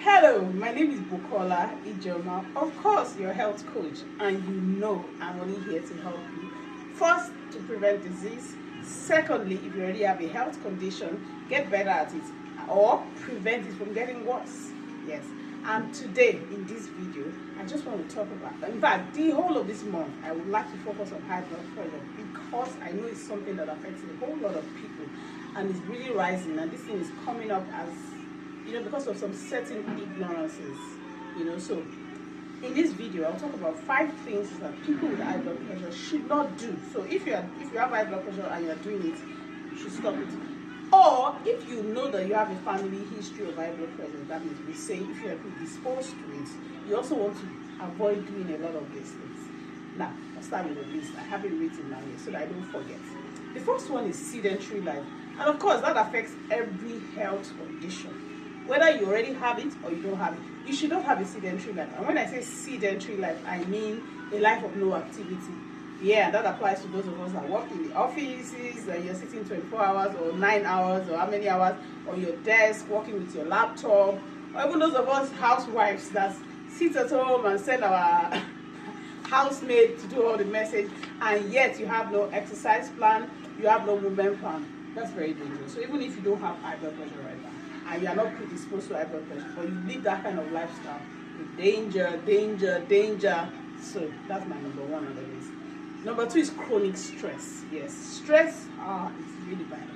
Hello, my name is Bukola Ijoma, of course your health coach, and you know I'm only here to help you. First, to prevent disease. Secondly, if you already have a health condition, get better at it or prevent it from getting worse. Yes, and today in this video, I just want to talk about, in fact, the whole of this month, I would like to focus on high blood pressure because I know it's something that affects a whole lot of people and it's really rising, and this thing is coming up as because of some certain ignorances, so in this video I'll talk about 5 things that people with high blood pressure should not do. So if you have high blood pressure and you're doing it, you should stop it. Or if you know that you have a family history of high blood pressure, that means we say if you are predisposed to it, you also want to avoid doing a lot of these things. Now, I'll start with the list. I have it written down here so that I don't forget. The first one is sedentary life, and of course that affects every health condition. Whether you already have it or you don't have it, you should not have a sedentary life. And when I say sedentary life, I mean a life of no activity. Yeah, that applies to those of us that work in the offices, that you're sitting 24 hours or 9 hours or how many hours on your desk, working with your laptop, or even those of us housewives that sit at home and send our housemaid to do all the message, and yet you have no exercise plan, you have no movement plan. That's very dangerous. So even if you don't have high blood pressure right now, and you are not predisposed to high blood pressure, but you live that kind of lifestyle, danger. So that's my number 1 on the list. Number 2 is chronic stress. Yes, stress is really bad.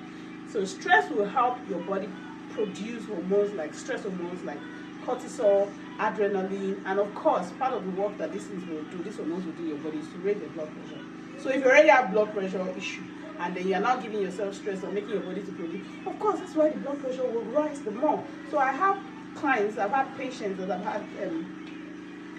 So stress will help your body produce hormones like stress hormones like cortisol, adrenaline, and of course part of the work that these hormones will do in your body is to raise the blood pressure. So if you already have blood pressure issue, and then you are now giving yourself stress or making your body to produce, of course, that's why the blood pressure will rise the more. So I have clients, I've had patients that I've had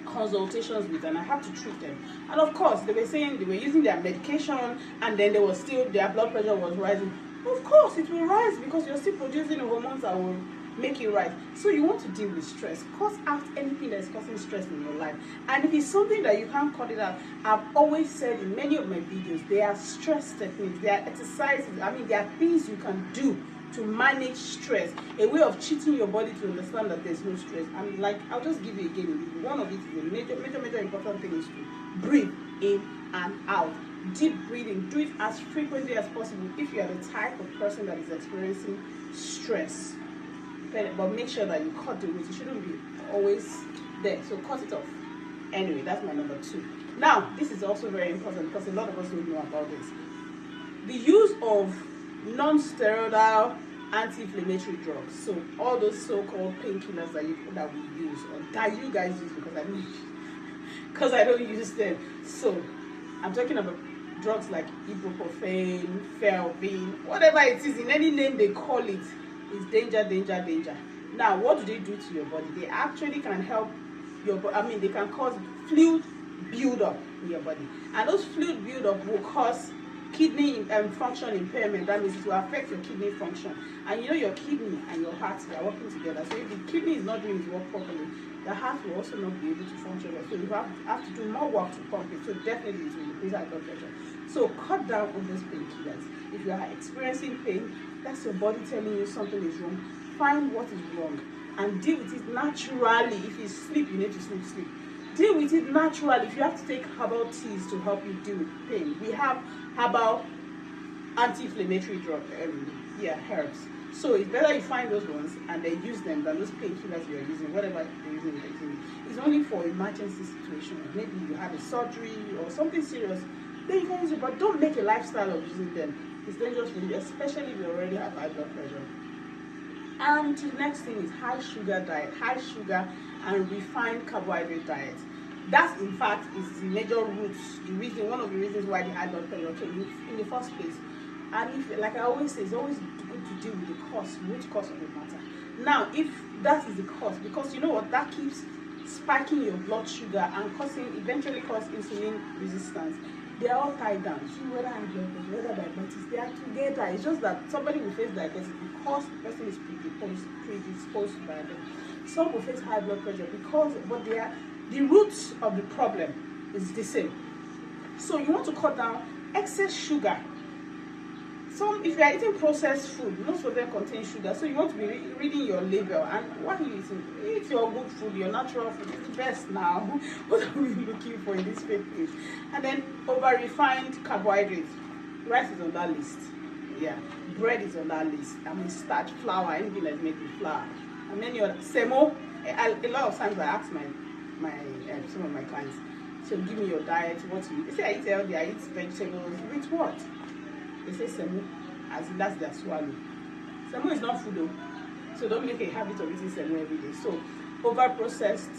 consultations with, and I have to treat them. And of course, they were saying they were using their medication, and then their blood pressure was rising. Of course, it will rise because you're still producing hormones that will make it rise. So you want to deal with stress. Cut out anything that is causing stress in your life. And if it's something that you can't cut it out, I've always said in many of my videos, there are stress techniques, there are exercises, there are things you can do to manage stress, a way of cheating your body to understand that there's no stress. And I'll just give you again, one of it is a major important thing is to breathe in and out. Deep breathing, do it as frequently as possible if you are the type of person that is experiencing stress. But make sure that you cut the weight. It shouldn't be always there, so cut it off. Anyway, that's my number 2. Now, this is also very important because a lot of us don't know about this. The use of non-steroidal anti-inflammatory drugs. So all those so-called painkillers that we use, or that you guys use, because I don't use them. So I'm talking about drugs like ibuprofen, Felvin, whatever it is, in any name they call it. Is danger. Now, what do they do to your body? They actually can help your body. They can cause fluid buildup in your body, and those fluid buildup will cause kidney function impairment. That means it will affect your kidney function. And your kidney and your heart, they are working together. So if the kidney is not doing its work properly, the heart will also not be able to function well. So you have to do more work to pump it. So definitely it will increase high blood pressure. So cut down on those painkillers. If you are experiencing pain, that's your body telling you something is wrong. Find what is wrong and deal with it naturally. If you sleep, you need to sleep. Deal with it naturally. If you have to take herbal teas to help you deal with pain, we have herbal anti-inflammatory drug, herbs. So it's better you find those ones and then use them than those painkillers you are using, whatever you're using. It's only for emergency situations. Maybe you had a surgery or something serious, then you can use it, but don't make a lifestyle of using them. It's dangerous for you, especially if you already have high blood pressure. And the next thing is high sugar diet, high sugar and refined carbohydrate diet. That, in fact, is the major roots, one of the reasons why the high blood pressure came in the first place. And if, like I always say, it's always good to deal with the root cause of the matter. Now, if that is the cause, because you know what, that keeps spiking your blood sugar and eventually cause insulin resistance. They are all tied down. See, whether high blood pressure, whether diabetes, they are together. It's just that somebody will face diabetes because the person is predisposed to diabetes. Some will face high blood pressure but the roots of the problem is the same. So you want to cut down excess sugar. some, if you are eating processed food, most of them contain sugar, so you want to be reading your label. And what are you eating? Eat your good food, your natural food. It's the best now. What are we looking for in this fake things? And then over refined carbohydrates. Rice is on that list. Yeah, bread is on that list. I mean, starch, flour, anything that's made with flour, and many other semo. A lot of times I ask my some of my clients, so give me your diet. What you eat? They say I eat healthy, I eat vegetables. With what? They say semo, as in that's their swallow. Semo is not food though, so don't make a habit of eating semo every day. So over processed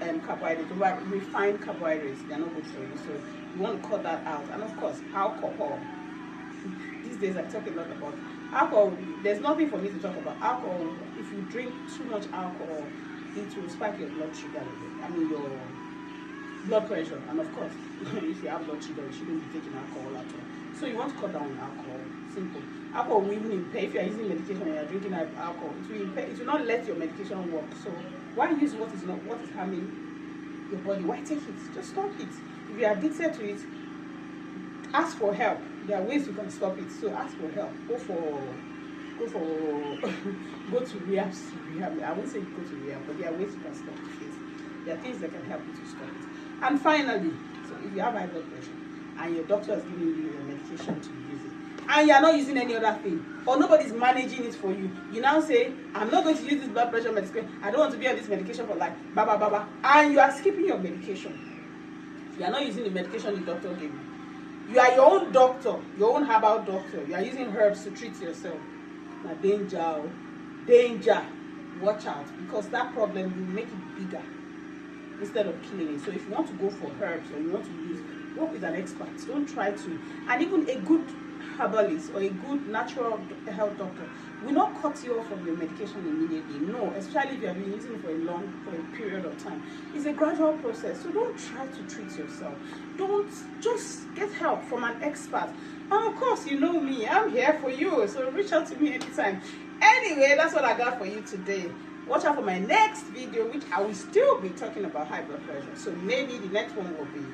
carbohydrates, over refined carbohydrates, they're not good for you. So you want to cut that out. And of course, alcohol. These days I talk a lot about alcohol. There's nothing for me to talk about alcohol. If you drink too much alcohol, it will spike your blood sugar level. I mean your blood pressure. And of course, if you have blood sugar, you shouldn't be taking alcohol at all. So you want to cut down on alcohol. Simple. Alcohol will even impair. If you are using medication and you are drinking alcohol, it will impair. It will not let your medication work. So why use what is harming your body? Why take it? Just stop it. If you are addicted to it, ask for help. There are ways you can stop it. So ask for help. Go to rehab. I won't say go to rehab, but there are ways you can stop it. There are things that can help you to stop it. And finally, so if you have high blood pressure and your doctor is giving you your medication to use it, and you are not using any other thing, or nobody's managing it for you, you now say, I'm not going to use this blood pressure medication, I don't want to be on this medication for life, and you are skipping your medication. You are not using the medication the doctor gave you. You are your own doctor, your own herbal doctor. You are using herbs to treat yourself. Now danger, watch out, because that problem will make it bigger instead of killing it. So if you want to go for herbs or you want to work with an expert. Don't try to. And even a good herbalist or a good natural health doctor will not cut you off from your medication immediately. No, especially if you have been using it for a period of time. It's a gradual process. So don't try to treat yourself. Don't, just get help from an expert. And of course, you know me, I'm here for you. So reach out to me anytime. Anyway, that's what I got for you today. Watch out for my next video, which I will still be talking about high blood pressure. So maybe the next one will be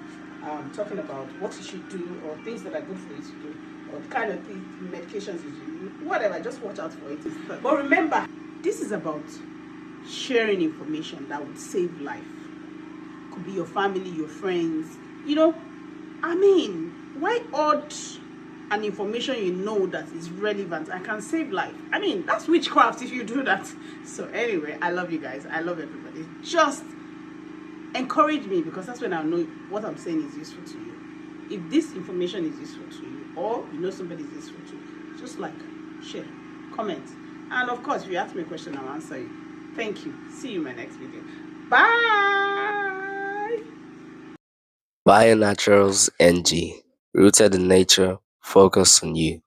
talking about what you should do, or things that are good for you to do, or the kind of medications you should use, whatever. Just watch out for it. But remember, this is about sharing information that would save life. Could be your family, your friends. You know, I mean, why odd an information you know that is relevant and can save life? I mean, that's witchcraft if you do that. So anyway, I love you guys. I love everybody. Just encourage me, because that's when I know what I'm saying is useful to you. If this information is useful to you, or you know somebody is useful to you, just like, share, comment. And of course, if you ask me a question, I'll answer you. Thank you. See you in my next video. Bye. BionaturalesNG, rooted in nature, focused on you.